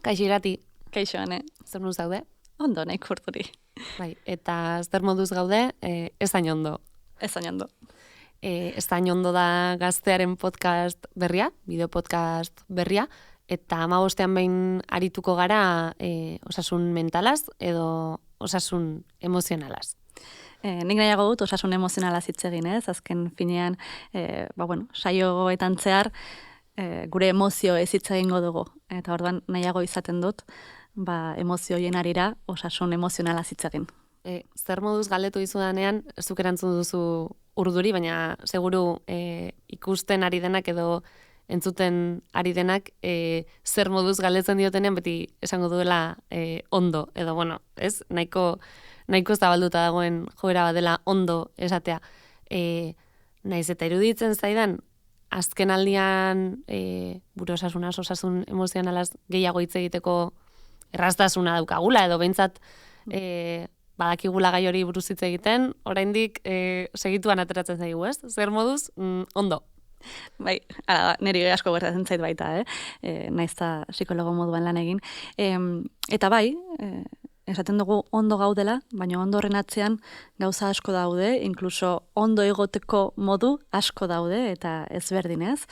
Kaixo Irati, Kaixo, Ane. zer moduz zaude? Ondo, nahi kurturi. Bai, eta zer moduz gaude, ez hain ondo. Ez hain ondo. Ez hain ondo da gaztearen podcast berria, bideo podcast berria, eta 15ean behin arituko gara osasun mentalaz edo osasun emozionalaz. Nik nahiago dut osasun emozionala hitz egin, ez? Azken finean, saioetan zehar, gure emozio ez hitz egingo dugu. Eta orduan nahiago izaten dut, emozioien arira osasun emozionala hitz egin. Zer moduz galdetu dizudanean, zuk erantzun duzu urduri, baina seguru ikusten ari denak edo entzuten ari denak zer moduz galdetzen diotenean beti esango duela ondo, edo bueno, ez? Nahiko zabalduta dagoen joera bat dela ondo esatea. Naiz eta iruditzen zaidan, azken aldian gure osasunaz, osasun emozionalaz gehiago hitz egiteko erraztasuna daukagula, edo behintzat badakigula gai hori buruz hitz egiten, oraindik segituan ateratzen zaigu, ez? Zer moduz, ondo. Bai, niri asko gertatzen zait baita, naiz eta psikologo moduan lan egin. Eta bai, esaten dugu ondo gaudela, baina ondo horren atzean gauza asko daude, inkluso ondo egoteko modu asko daude, eta ezberdin ez.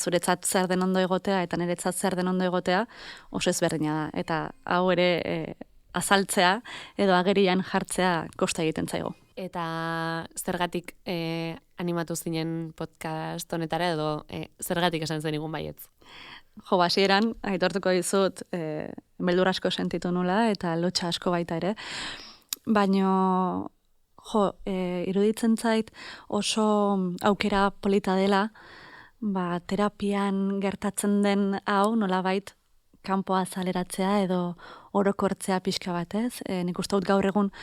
Zuretzat zer den ondo egotea, eta niretzat zer den ondo egotea, oso ezberdina da. Eta hau ere azaltzea edo agerian jartzea kosta egiten zaigu. Eta zergatik animatu zinen podcast honetara edo zergatik esan zenigun baietz? Jo, hasieran aitortuko dizut, beldur asko sentitu nula eta lotxa asko baita ere. Baina, iruditzen zait oso aukera polita dela, terapian gertatzen den hau nolabait kanpoa azaleratzea edo orokortzea pixka bat, ez? Nik uste dut gaur egun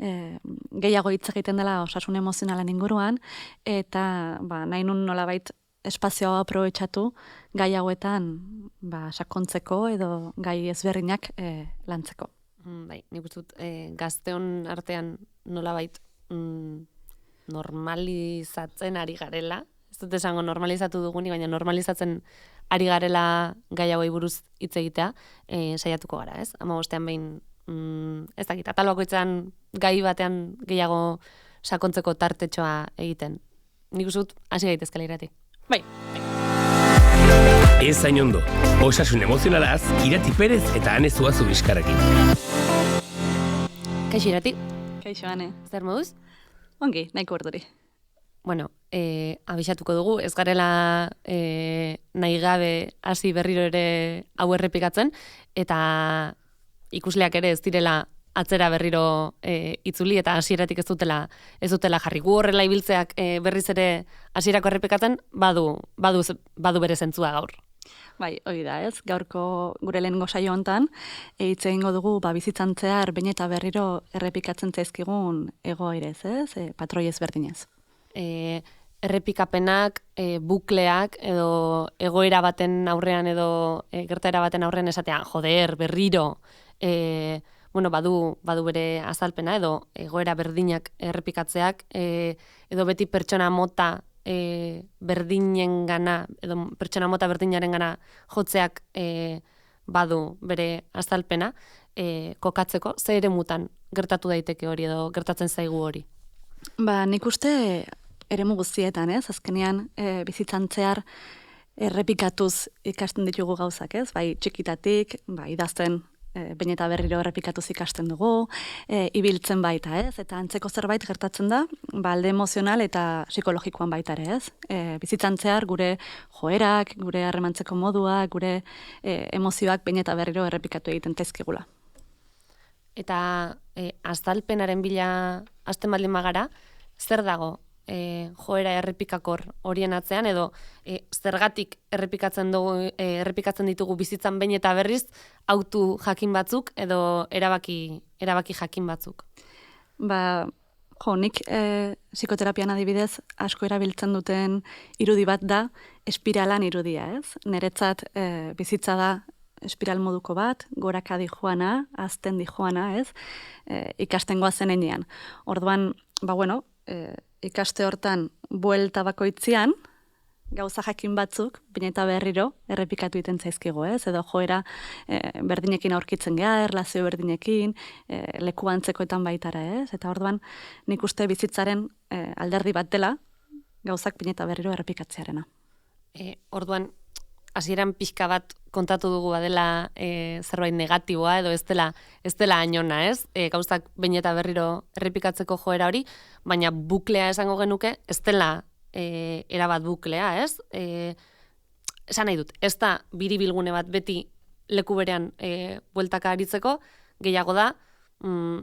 gehiago hitz egiten dela osasun emozionalan inguruan, eta nahi nun nolabait espazioa aprobetxatu gai hauetan sakontzeko edo gai ezberdinak lantzeko. Bai, nik uste dut gazteon artean nolabait normalizatzen ari garela. Ez dut esango normalizatu duguni, baina normalizatzen ari garela gai hauei buruz hitz egitea, saiatuko gara, ez? 15ean behin, ez dakit, atal bakoitzean gai batean gehiago sakontzeko tartetxoa egiten. Nik uste dut hasi gaitezkela Irati. Bai. Ez hain ondo, osasun emozionalaz, Irati Perez eta Ane Zuazu Bizkarrekin. Kaixo Irati. Kaixo, Ane. Zer moduz? Ongi, nahiko urduri. Bueno, abisatuko dugu, ez garela nahi gabe hasi berriro ere hau errepikatzen, eta ikusleak ere ez direla atzera berriro itzuli eta hasieratik ez dutela jarri. Gu horrela ibiltzeak berriz ere hasierako errepikatzen badu bere zentzua gaur. Bai, hori da, ez? Gaurko gure lehenengo saio hontan hitz egingo dugu bizitzan zehar behin eta berriro errepikatzen zaizkigun egoerez, ez? Patroi ezberdinez. Errepikapenak, bukleak edo egoera baten aurrean edo gertaera baten aurrean esatea, joder, berriro, badu bere azalpena edo egoera berdinak errepikatzeak, edo beti pertsona mota berdinengana edo pertsona mota berdinarengana jotzeak badu bere azalpena kokatzeko, ze eremutan gertatu daiteke hori edo gertatzen zaigu hori? Nik uste eremu guztietan, ez? Azkenean bizitzan zehar errepikatuz ikasten ditugu gauzak, ez? Bai, txikitatik, idazten behin eta berriro errepikatuz ikasten dugu, ibiltzen baita, ez? Eta antzeko zerbait gertatzen da, alde emozional eta psikologikoan baita ere, ez? Bizitzan zehar gure joerak, gure harremantzeko modua, gure emozioak behin eta berriro errepikatu egiten zaizkigula. Eta azalpenaren bila hasten baldin bagara, zer dago joera errepikakor horien atzean, edo zergatik errepikatzen ditugu bizitzan behin eta berriz autu jakin batzuk edo erabaki jakin batzuk? Nik psikoterapian adibidez asko erabiltzen duten irudi bat da espiralan irudia, ez? Niretzat bizitza da espiral moduko bat, goraka dijoana, azten dijoana, ez? Ikasten goazen enean. Orduan, ikaste hortan buelta bakoitzean, gauza jakin batzuk, baina eta berriro, errepikatu iten zaizkigu, ez? Edo joera berdinekin aurkitzen geha, erlazio berdinekin, leku antzekoetan baitara, ez? Eta orduan, nik uste bizitzaren alderdi bat dela, gauzak baina eta berriro errepikatzearena. Orduan, hasieran pixka bat kontatu dugu badela zerbait negatiboa edo ez dela ainona, ez? Gauzak behin eta berriro errepikatzeko joera hori, baina buklea esango genuke ez dela erabat buklea, ez? Esan nahi dut, ez da biribilgune bat beti leku berean bueltaka aritzeko, gehiago da,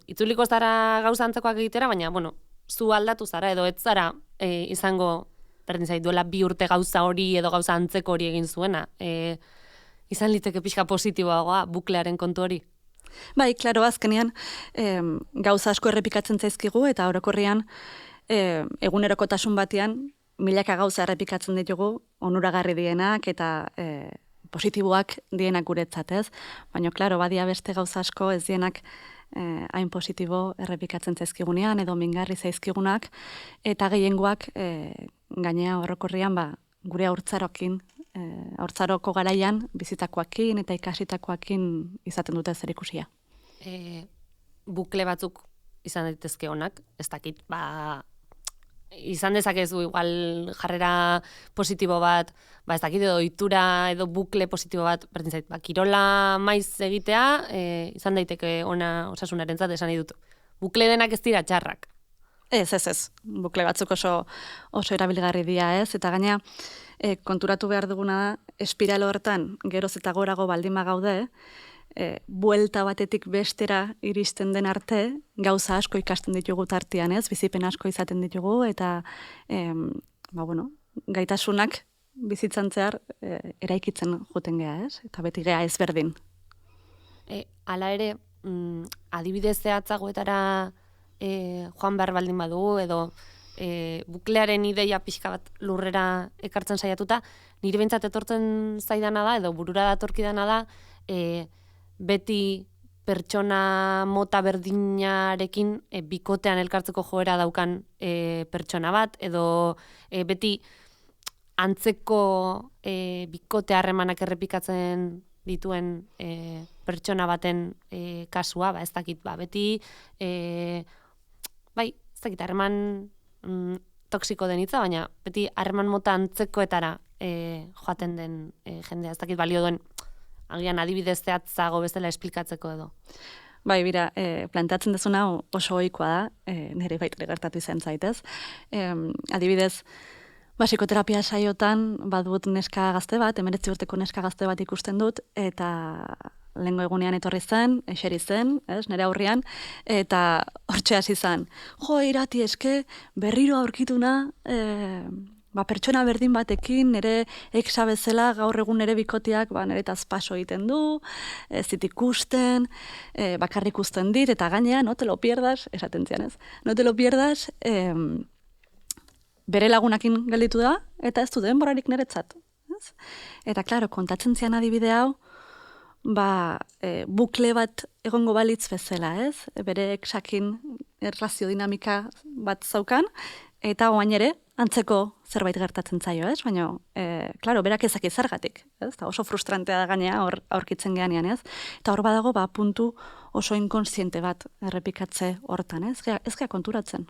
itzuliko zara gauza antzekoak egitera, baina, bueno, zu aldatu zara edo ez zara izango berdin zait, duela 2 urte gauza hori edo gauza antzeko hori egin zuena. Izan liteke pixka positiboagoa buklearen kontu hori? Bai, klaro, azkenean gauza asko errepikatzen zaizkigu eta orokorrian egunerokotasun batean milaka gauza errepikatzen ditugu onuragarri dienak eta positiboak dienak guretzat, ez? Baina, klaro, badia beste gauza asko ez dienak hain positibo errepikatzen zaizkigunean edo mingarri zaizkigunak eta gehiengoak gainea orokorrian gure haurtzaroko garaian bizitakoakin eta ikasitakoakin izaten dute zerikusia. Bukle batzuk izan daitezke onak, ez dakit, izan dezakezu igual jarrera positibo bat, ez dakit edo ohitura edo bukle positibo bat, berdin zait, kirola maiz egitea, izan daiteke ona osasunarentzat esan nahi dut. Bukle denak ez dira txarrak. Ez. Bukle batzuk oso erabilgarri dira, ez? Eta gaina konturatu behar duguna da, espiral hortan geroz eta gorago baldin bagaude, buelta batetik bestera iristen den arte, gauza asko ikasten ditugu tartean, ez? Bizipen asko izaten ditugu, eta gaitasunak bizitzan zehar eraikitzen joten geha, ez? Eta beti geha ezberdin. Hala ere, adibidez zehatzagoetara joan behar baldin badugu, edo buklearen ideia pixka bat lurrera ekartzen saiatuta, nire behintzat etortzen zaidana da, edo burura datorkidana da, beti pertsona mota berdinarekin bikotean elkartzeko joera daukan pertsona bat, edo beti antzeko bikote harremanak errepikatzen dituen pertsona baten kasua, ez dakit, beti ez dakit, harreman toksiko den hitza, baina beti harreman mota antzekoetara joaten den jendea, ez dakit balio duen agian adibidez zehatzago bezala esplikatzeko edo. Bai, bira, planteatzen dezuna oso ohikoa da, nire baita gertatu izan zaitez. Adibidez, psikoterapia saiotan badut neska gazte bat, 19 urteko neska gazte bat ikusten dut, eta lehengo egunean etorri zen, eseri zen, nire aurrian, eta hortxe hasi zen. Jo, Irati, eske, berriro aurkituna, pertsona berdin batekin, nire eksa bezala, gaur egun nire bikotiak, nire tazpaso egiten du, ez dit ikusten, bakarrik ikusten dit, eta gainea, no te lo pierdas, esaten zian ez, no te lo pierdas, bere lagunakin gelditu da, eta ez du denborarik niretzat. Eta, klaro, kontatzen zian adibide hau, bukle bat egongo balitz bezala, ez? Bere eksakin erlazio dinamika bat zaukan, eta oain ere, antzeko zerbait gertatzen zaio, ez? Baina, klaro, berak ezak zergatik, ez? Eta oso frustrantea da gainea aurkitzen geanean, ez? Eta hor badago, puntu oso inkonsiente bat errepikatze hortan, ez? Ez gea konturatzen.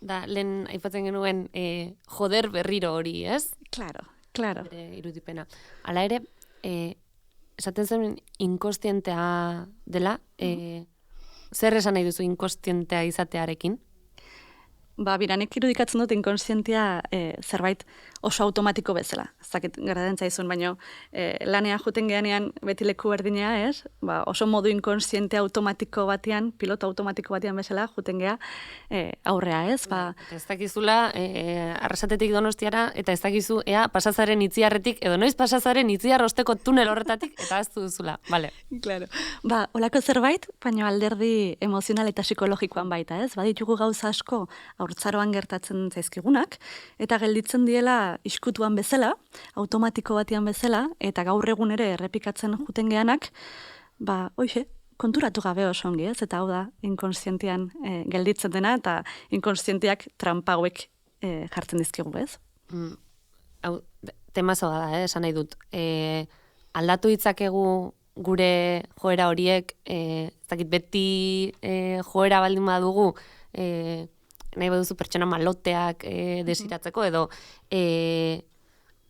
Da, lehen aipatzen genuen joder berriro hori, ez? Claro. Bere irudipena. Hala ere, esaten zen inkostientea dela, zer esan nahi duzu inkostientea izatearekin? Biranek irudikatzen dut inkonsientia zerbait oso automatiko bezala. Zakit gertatzen zaizun, baina lanea juten geanean beti leku berdinea, ez? Oso modu inkonsiente automatiko batean, piloto automatiko batean bezala juten gea aurrea, ez? Ez dakizula Arrasatetik Donostiara, eta ez dakizu ea pasazaren itziarretik, edo noiz pasazaren itziar osteko tunel horretatik, eta ez duzula, bale. Claro. Olako zerbait, baina alderdi emozional eta psikologikoan baita, ez? Baditugu gauza asko haurtzaroan gertatzen zaizkigunak, eta gelditzen diela iskutuan bezala, automatiko batean bezala, eta gaur egun ere errepikatzen juten geanak, hoxe, konturatu gabe oso ongi, ez? Eta hau da, inkonsientian gelditzen dena, eta inkonsientiak trampa hauek jartzen dizkigu, ez? hau, temazo da, esan nahi dut. Aldatu ditzakegu gure joera horiek, ez dakit beti joera baldin badugu, nahi baduzu pertsona maloteak desiratzeko, edo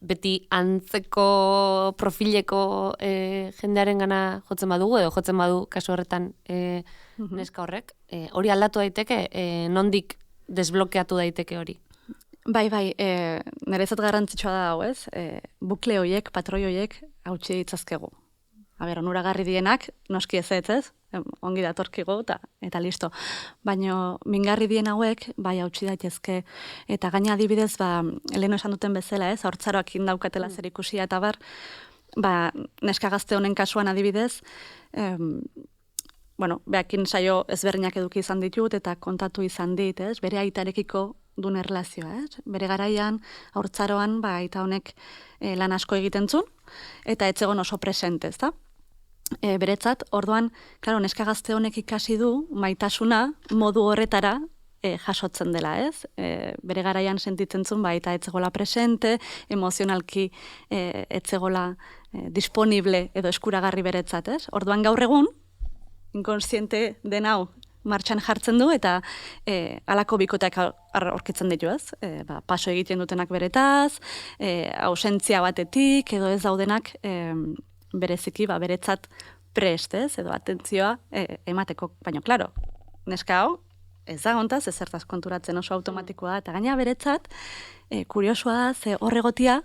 beti antzeko profileko jendearen gana jotzen badugu, edo jotzen badu kasu horretan neska horrek, hori aldatu daiteke, nondik desblokeatu daiteke hori? Bai, nerezat garrantzitsua da hau, ez? Bukle hoiek, patroi hoiek hautsi ditzazkegu. Onuragarri dienak, noski ez, ongi datorkigu eta listo. Baina mingarri dien hauek, bai hautsi daitezke, eta gaina adibidez, leheno esan duten bezala, haurtzaroak indaukatela zer ikusia, eta neska gazte honen kasuan adibidez, behakin saio ezberdinak eduki izan ditut, eta kontatu izan dit, bere aitarekiko duen erlazioa, bere garaian, haurtzaroan, aita honek lan asko egiten zuen, eta etzegon oso presente, ez da? Beretzat, orduan, klaro, neska gazte honek ikasi du, maitasuna modu horretara jasotzen dela, ez? Bere garaian sentitzen zuen, eta etzegola presente, emozionalki etzegola disponible edo eskuragarri beretzat, ez? Orduan gaur egun, inkonsiente den hau martxan jartzen du, eta halako bikoteak aurkitzen ditu, ez? Paso egiten dutenak beretaz, ausentzia batetik, edo ez daudenak bereziki, beretzat prest, ez? Edo atentzioa emateko. Baina, klaro, neska hau, ez da gontaz, ezertaz konturatzen oso automatikoa da, eta gaina beretzat, kuriosua da, ze horregotia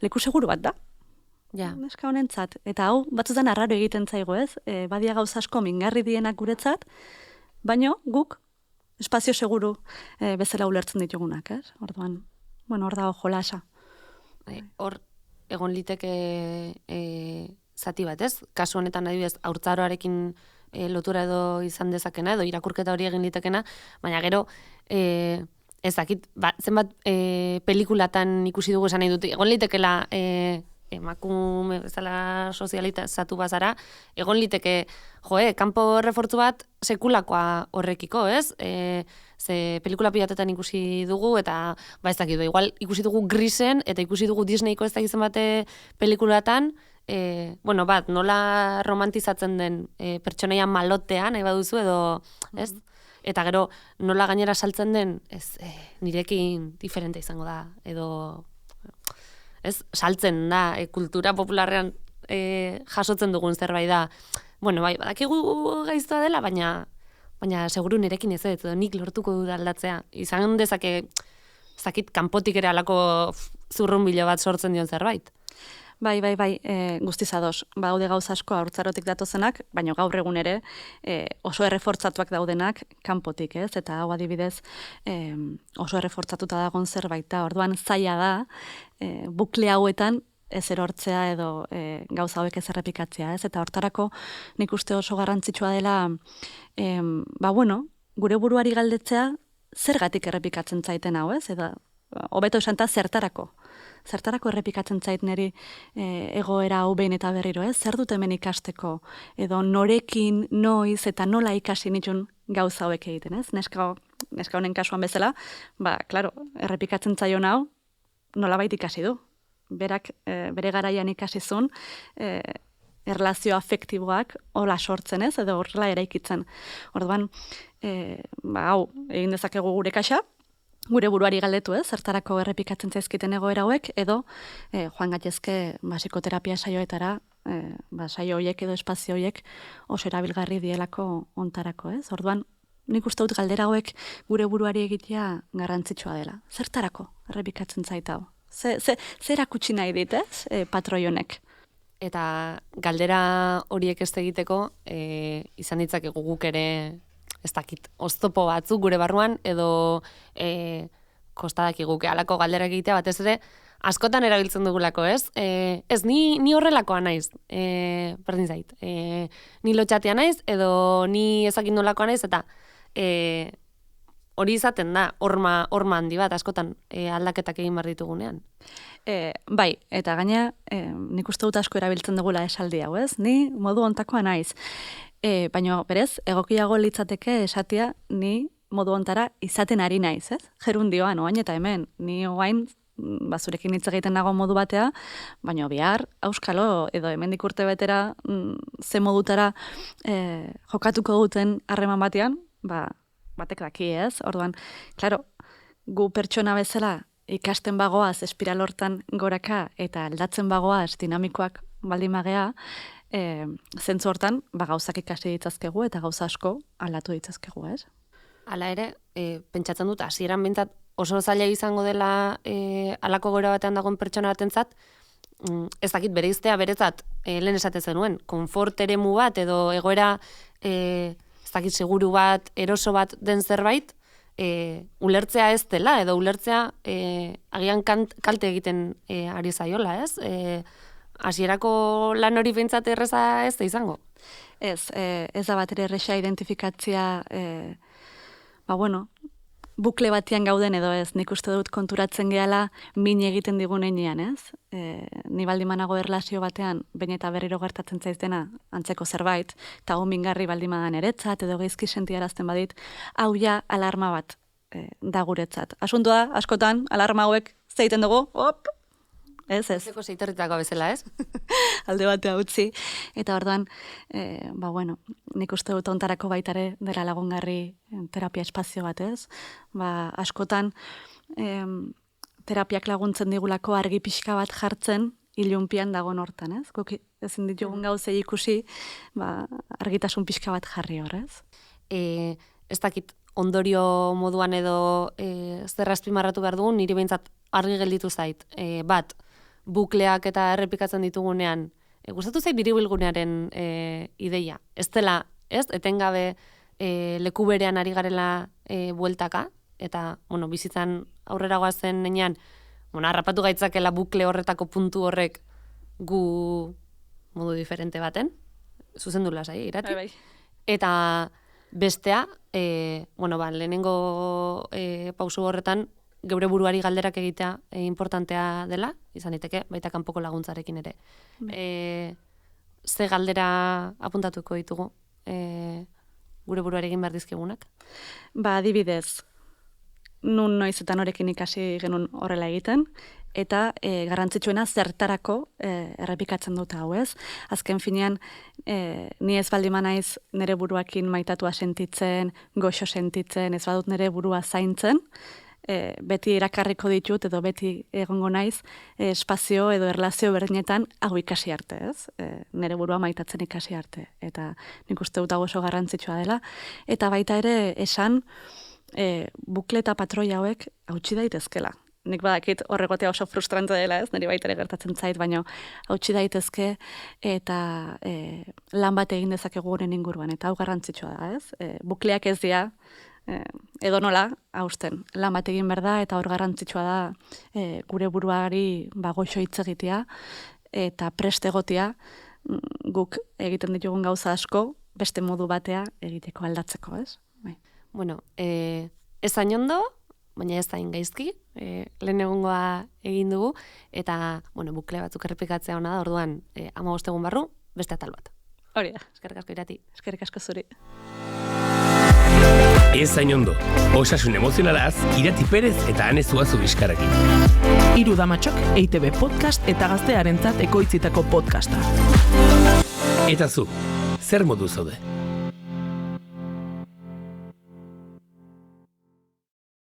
leku seguru bat da. Ja. Neska honentzat. Eta hau, batzutan arraro egiten zaigu, ez? Badia gauza asko mingarri dienak guretzat, baina guk espazio seguru bezala ulertzen ditugunak, ez? Orduan, hor dago jolasa. Hor, egon liteke zati bat, ez? Kasu honetan adibidez, haurtzaroarekin lotura edo izan dezakena, edo irakurketa hori egin litekena, baina gero, ez dakit, zenbat pelikulatan ikusi dugu esan nahi dut, egon litekela emakume bezala sozializatu bazara, egon liteke, kanpo refortzu bat sekulakoa horrekiko, ez? Ze pelikula pilatetan ikusi dugu, eta ez dakit, igual ikusi dugu Grisen, eta ikusi dugu Disneyko ez dakizen bate pelikulatan, nola romantizatzen den pertsonaia malotean, nahi baduzu, edo, ez? Eta gero, nola gainera saltzen den, ez, nirekin diferente izango da, edo, ez, saltzen da, kultura popularrean jasotzen dugun zerbait da. Badakigu gaiztoa dela, baina seguru nirekin ez, edo nik lortuko dut aldatzea. Izan dezake, zakit, kanpotik ere alako zurrunbilo bat sortzen dion zerbait. Bai, guztiz ados. Baude gauza asko haurtzarotik datozenak, baina gaur egun ere oso errefortzatuak daudenak kanpotik, ez? Eta hau adibidez oso errefortzatuta dagoen zerbait da. Orduan zaila da bukle hauetan ez erortzea edo gauza hauek ez errepikatzea, ez? Eta hortarako nik uste oso garrantzitsua dela gure buruari galdetzea zergatik errepikatzen zaiten hau, ez? Eta hobeto esanta zertarako errepikatzen zait niri egoera hau behin eta berriro, ez? Zer dut hemen ikasteko, edo norekin, noiz eta nola ikasi nitun gauza hauek egiten, ez? Neska honen kasuan bezala, klaro, errepikatzen zaion hau, nolabait ikasi du. Berak bere garaian ikasi zuen, erlazio afektiboak hola sortzen, ez? Edo horrela eraikitzen. Orduan, hau, egin dezakegu gure kaxa, gure buruari galdetu, zertarako errepikatzen zaizkiten egoera hauek, edo joan gaitezke psikoterapia saioetara, saio horiek edo espazio horiek oso erabilgarri dielako ontarako, ez? Orduan, nik uste dut galdera hauek gure buruari egitea garrantzitsua dela. Zertarako errepikatzen zait hau? Zer erakutsi nahi dit, ez? Patroi honek. Eta galdera horiek ez egiteko, izan ditzakegu guk ere, ez dakit, oztopo batzuk gure barruan, edo kostadak iguke alako galdera egitea batez ere, askotan erabiltzen dugulako, ez? Ez, ni horrelakoa naiz, berdin zait. Ni lotxatia naiz, edo ni ezakin nolakoa naiz, eta hori izaten da, horma handi bat, askotan aldaketak egin behar ditugunean. Bai, eta gaina, nik uste dut asko erabiltzen dugula esaldi hau, ez? Ni modu ontakoa naiz. Baina, berez, egokiago litzateke esatia ni modu ontara izaten ari naiz, ez? Gerundioan, oain eta hemen, ni oain zurekin hitz egiten nago modu batea, baina bihar, auskalo, edo hemendik urte betera, ze modutara jokatuko duten harreman batean, batek daki ez, orduan, klaro, gu pertsona bezala ikasten bagoaz espiral hortan goraka eta aldatzen bagoaz dinamikoak baldin magea, zentzu hortan, gauzak ikasi ditzazkegu eta gauza asko aldatu ditzazkegu, ez? Hala ere, pentsatzen dut, hasieran bintzat oso zaila izango dela halako gora batean dagoen pertsona batentzat, ez dakit bereiztea beretzat, lehen esate zenuen, konfort eremu bat edo egoera, ez dakit seguru bat, eroso bat den zerbait, ulertzea ez dela, edo ulertzea agian kalte egiten ari zaiola, ez? Hasierako lan hori behintzat erreza ez da izango? Ez da bat ere erresa identifikatzea, bukle batian gauden edo ez, nik uste dut konturatzen gehala min egiten digunean, ez? Ni baldimanago erlazio batean, baina eta berriro gertatzen zaiztena antzeko zerbait, eta mingarri baldimadan eretzat, edo geizki sentiarazten badit, hau ja alarma bat da guretzat. Asuntua, askotan, alarma hauek zeiten dugu, ez? Zeko zeiterritako bezala, ez? Alde batea utzi. Eta orduan, nik uste dut ontarako baitare dela lagungarri terapia espazio bat, ez? Askotan, terapiak laguntzen digulako argi pixka bat jartzen ilunpian dagoen hortan, ez? Guk ezin ditugun gauzei ikusi, argitasun pixka bat jarri horrez. Ez dakit ondorio moduan edo zer azpimarratu behar dugun, niri behintzat argi gelditu zait. Bat, bukleak eta errepikatzen ditugunean, gustatu zait biribilgunearen ideia. Ez dela, ez? Etengabe leku berean ari garela bueltaka, eta, bizitzan aurrera goazen nenean, harrapatu gaitzakela bukle horretako puntu horrek gu modu diferente baten, zuzendu lasai, irati. Bai. Eta bestea, lehenengo pausu horretan, geure buruari galderak egitea importantea dela, izan diteke, baita kanpoko laguntzarekin ere. Ze galdera apuntatuko ditugu gure buruari egin behar dizkigunak? Adibidez, nun noizetan horekin ikasi genuen horrela egiten, eta garrantzitsuena zertarako errepikatzen dut hau, ez? Azken finean, ni ez baldima naiz nire buruakin maitatua sentitzen, goxo sentitzen, ez badut nire burua zaintzen, beti erakarriko ditut edo beti egongo naiz espazio edo erlazio berdinetan hau ikasi arte, ez? Nire burua maitatzen ikasi arte. Eta nik uste dut hau oso garrantzitsua dela. Eta baita ere esan bukle eta patroi hauek hautsi daitezkela. Nik badakit horregotea oso frustrante dela, ez? Niri baita ere gertatzen zait, baina hautsi daitezke eta lan bat egin dezakegu honen inguruan. Eta hau garrantzitsua da, ez? Bukleak ez dira, edo nola, hausten, lan bat egin behar da, eta hor garrantzitsua da gure buruari goxo hitz egitea, eta prest egotea guk egiten ditugun gauza asko, beste modu batea egiteko aldatzeko, ez? Ez hain ondo, baina ez hain gaizki, lehen egungoa egin dugu, eta, bukle batzuk errepikatzea hona da, orduan, 15 egun barru, beste atal bat. Hori da. Eskerrik asko irati. Eskerrik asko zuri. Ez hain ondo, osasun emozionalaz, Irati Perez eta Ane Zuazu Bizkarrekin. Hiru Damatxok, EITB podcast eta gaztearentzat ekoitzitako podcasta. Eta zu, zer modu zaude?